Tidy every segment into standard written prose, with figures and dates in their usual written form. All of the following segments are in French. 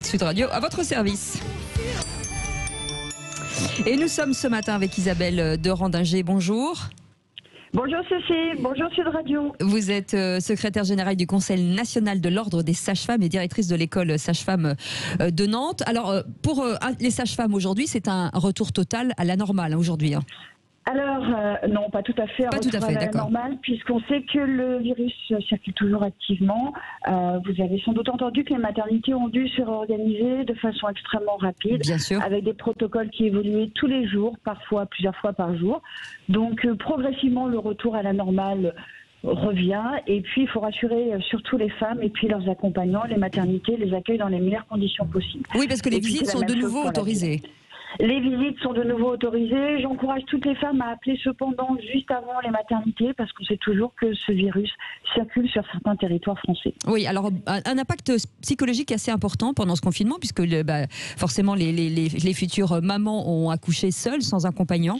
Sud Radio à votre service. Et nous sommes ce matin avec Isabelle de Randinger. Bonjour. Bonjour Cécile, bonjour Sud Radio. Vous êtes secrétaire générale du Conseil national de l'ordre des sages-femmes et directrice de l'école sage-femme de Nantes. Alors pour les sages-femmes aujourd'hui, c'est un retour total à la normale aujourd'hui. Alors, non, pas tout à fait. Pas tout à fait, d'accord. Normal, puisqu'on sait que le virus circule toujours activement. Vous avez sans doute entendu que les maternités ont dû se réorganiser de façon extrêmement rapide. Bien sûr. Avec des protocoles qui évoluaient tous les jours, parfois plusieurs fois par jour. Donc, progressivement, le retour à la normale revient. Et puis, il faut rassurer surtout les femmes et puis leurs accompagnants. Les maternités les accueillent dans les meilleures conditions possibles. Oui, parce que les visites sont de nouveau autorisées. Les visites sont de nouveau autorisées. J'encourage toutes les femmes à appeler cependant juste avant les maternités parce qu'on sait toujours que ce virus circule sur certains territoires français. Oui, alors un impact psychologique assez important pendant ce confinement puisque forcément les futures mamans ont accouché seules, sans accompagnant.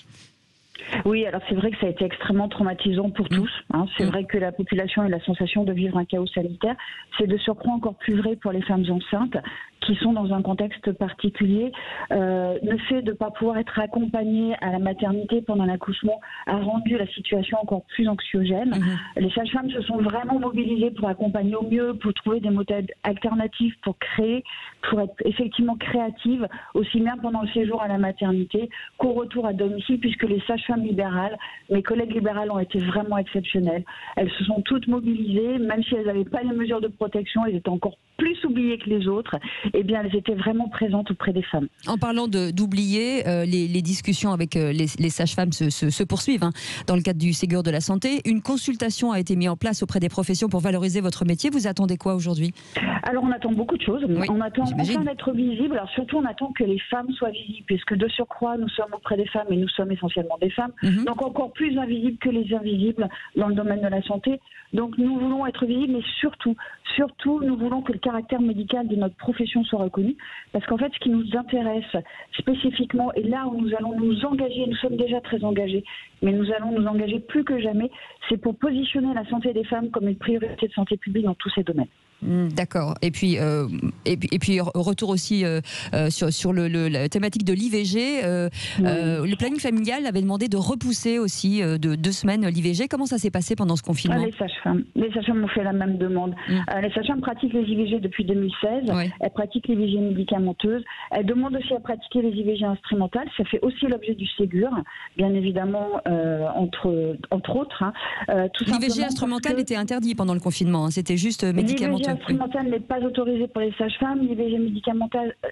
Oui, alors c'est vrai que ça a été extrêmement traumatisant pour tous. C'est vrai que la population a la sensation de vivre un chaos sanitaire. C'est de surcroît encore plus vrai pour les femmes enceintes qui sont dans un contexte particulier. Le fait de ne pas pouvoir être accompagnées à la maternité pendant l'accouchement a rendu la situation encore plus anxiogène. Les sages-femmes se sont vraiment mobilisées pour accompagner au mieux, pour trouver des méthodes alternatives, pour créer, pour être effectivement créatives, aussi bien pendant le séjour à la maternité qu'au retour à domicile, puisque les sages-femmes libérales, mes collègues libérales ont été vraiment exceptionnelles. Elles se sont toutes mobilisées, même si elles n'avaient pas les mesures de protection, elles étaient encore plus oubliées que les autres. Eh bien, elles étaient vraiment présentes auprès des femmes. En parlant d'oublier, les discussions avec les sages-femmes se poursuivent dans le cadre du Ségur de la santé. Une consultation a été mise en place auprès des professions pour valoriser votre métier. Vous attendez quoi aujourd'hui? Alors, on attend beaucoup de choses. Oui, on attend enfin d'être visible. Alors, surtout, on attend que les femmes soient visibles, puisque de surcroît, nous sommes auprès des femmes et nous sommes essentiellement des femmes. Donc, encore plus invisibles que les invisibles dans le domaine de la santé. Donc, nous voulons être visibles, mais surtout, nous voulons que le caractère médical de notre profession soit reconnu. Parce qu'en fait, ce qui nous intéresse spécifiquement, et là où nous allons nous engager, nous sommes déjà très engagés, mais nous allons nous engager plus que jamais, c'est pour positionner la santé des femmes comme une priorité de santé publique dans tous ces domaines. D'accord. Et puis retour aussi sur la thématique de l'IVG. Le planning familial avait demandé de repousser aussi de 2 semaines l'IVG. Comment ça s'est passé pendant ce confinement? Les sages-femmes ont fait la même demande. Les sages-femmes pratiquent les IVG depuis 2016. Oui. Elles pratiquent l'IVG médicamenteuse. Elles demandent aussi à pratiquer les IVG instrumentales. Ça fait aussi l'objet du Ségur, bien évidemment, entre autres. L'IVG instrumentale était interdit pendant le confinement. C'était juste médicamenteux. L'IVG instrumentale n'est pas autorisée pour les sages-femmes. L'IVG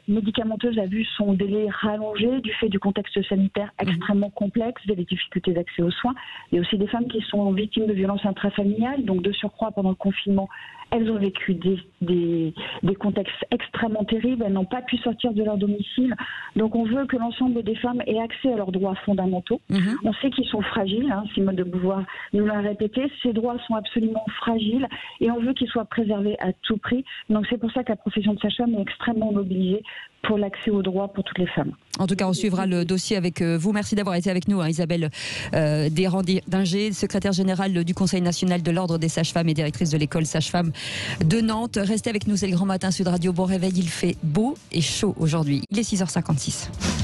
médicamenteuse a vu son délai rallongé du fait du contexte sanitaire extrêmement complexe, des difficultés d'accès aux soins. Il y a aussi des femmes qui sont victimes de violences intrafamiliales. Donc, de surcroît, pendant le confinement, elles ont vécu des contextes extrêmement terribles. Elles n'ont pas pu sortir de leur domicile. Donc, on veut que l'ensemble des femmes aient accès à leurs droits fondamentaux. On sait qu'ils sont fragiles. Simone de Beauvoir nous l'a répété. Ces droits sont absolument fragiles et on veut qu'ils soient préservés à tout prix. Donc, c'est pour ça que la profession de sage-femme est extrêmement mobilisée pour l'accès aux droits pour toutes les femmes. En tout cas, on suivra le dossier avec vous. Merci d'avoir été avec nous, Isabelle de Randinger, secrétaire générale du Conseil national de l'ordre des sages-femmes et directrice de l'école sage-femme de Nantes. Restez avec nous, c'est le Grand Matin Sud Radio. Bon réveil, il fait beau et chaud aujourd'hui. Il est 6h56.